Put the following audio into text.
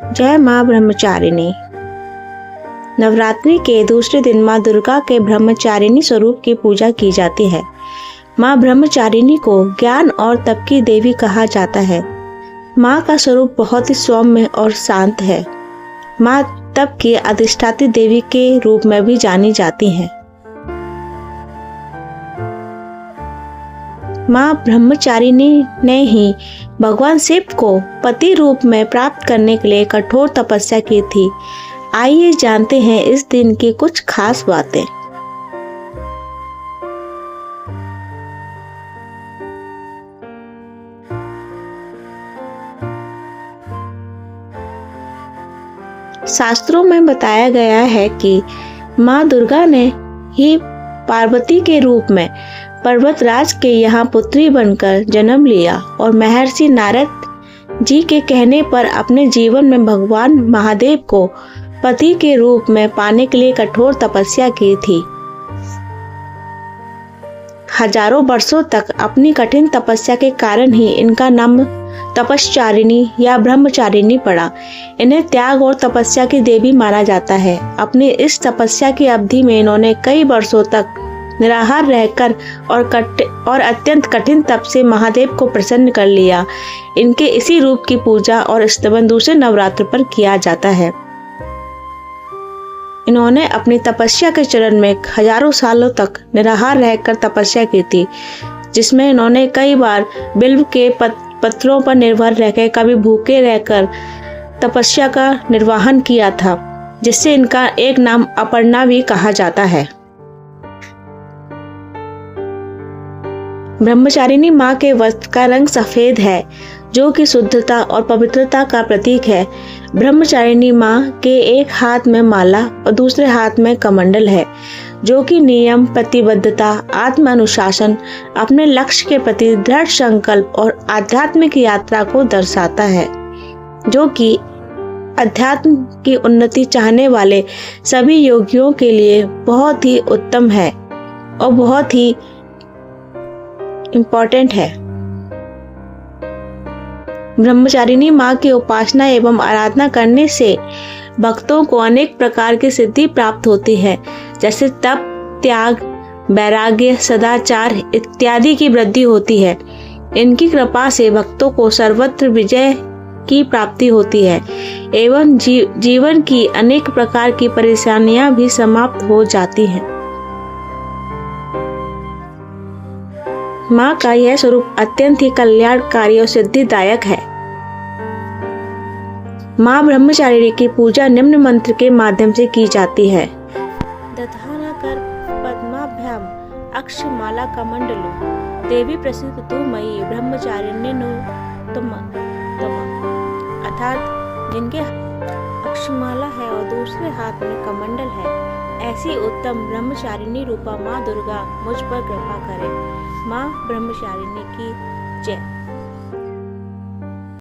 जय माँ ब्रह्मचारिणी। नवरात्रि के दूसरे दिन माँ दुर्गा के ब्रह्मचारिणी स्वरूप की पूजा की जाती है। माँ ब्रह्मचारिणी को ज्ञान और तप की देवी कहा जाता है। माँ का स्वरूप बहुत ही सौम्य और शांत है। माँ तप की अधिष्ठात्री देवी के रूप में भी जानी जाती हैं। माँ ब्रह्मचारिणी ने ही भगवान शिव को पति रूप में प्राप्त करने के लिए कठोर तपस्या की थी। आइए जानते हैं इस दिन की कुछ खास बातें। शास्त्रों में बताया गया है कि माँ दुर्गा ने ही पार्वती के रूप में पर्वतराज के यहाँ पुत्री बनकर जन्म लिया और महर्षि नारद जी के कहने पर अपने जीवन में भगवान महादेव को पति के रूप में पाने के लिए कठोर तपस्या की थी। हजारों वर्षों तक अपनी कठिन तपस्या के कारण ही इनका नाम तपश्चारिणी या ब्रह्मचारिणी पड़ा। इन्हें त्याग और तपस्या की देवी माना जाता है। अपनी इस तपस्या की अवधि में इन्होंने कई वर्षों तक निराहार रहकर और अत्यंत कठिन तप से महादेव को प्रसन्न कर लिया। इनके इसी रूप की पूजा और स्तवन दूसरे नवरात्र पर किया जाता है। इन्होंने अपनी तपस्या के चरण में हजारों सालों तक निराहार रहकर तपस्या की थी, जिसमें इन्होंने कई बार बिल्व के पत्रों पर निर्भर रहकर, कभी भूखे रहकर तपस्या का निर्वहन किया था, जिससे इनका एक नाम अपर्णा भी कहा जाता है। ब्रह्मचारिणी माँ के वस्त्र का रंग सफेद है, जो कि शुद्धता और पवित्रता का प्रतीक है। ब्रह्मचारिणी माँ के एक हाथ में माला और दूसरे हाथ में कमंडल है, जो कि नियम, प्रतिबद्धता, आत्म अनुशासन, अपने लक्ष्य के प्रति दृढ़ संकल्प और आध्यात्मिक यात्रा को दर्शाता है, जो कि अध्यात्म की उन्नति चाहने वाले सभी योगियों के लिए बहुत ही उत्तम है और बहुत ही इम्पोर्टेंट है। ब्रह्मचारिणी माँ की उपासना एवं आराधना करने से भक्तों को अनेक प्रकार की सिद्धि प्राप्त होती है, जैसे तप, त्याग, वैराग्य, सदाचार इत्यादि की वृद्धि होती है। इनकी कृपा से भक्तों को सर्वत्र विजय की प्राप्ति होती है एवं जीवन की अनेक प्रकार की परेशानियां भी समाप्त हो जाती हैं। माँ का यह स्वरूप अत्यंत ही कल्याणकारी और सिद्धिदायक है। माँ ब्रह्मचारिणी की पूजा निम्न मंत्र के माध्यम से की जाती है। दधाना कर पद्माभ्याम अक्षमाला कमंडलो देवी प्रसिद्ध तु मयि ब्रह्मचारिण्य तुम अर्थात जिनके अक्षमाला है और दूसरे हाथ में कमंडल है, ऐसी उत्तम ब्रह्मचारिणी रूपा माँ दुर्गा मुझ पर कृपा करे। माँ ब्रह्मचारिणी की जय।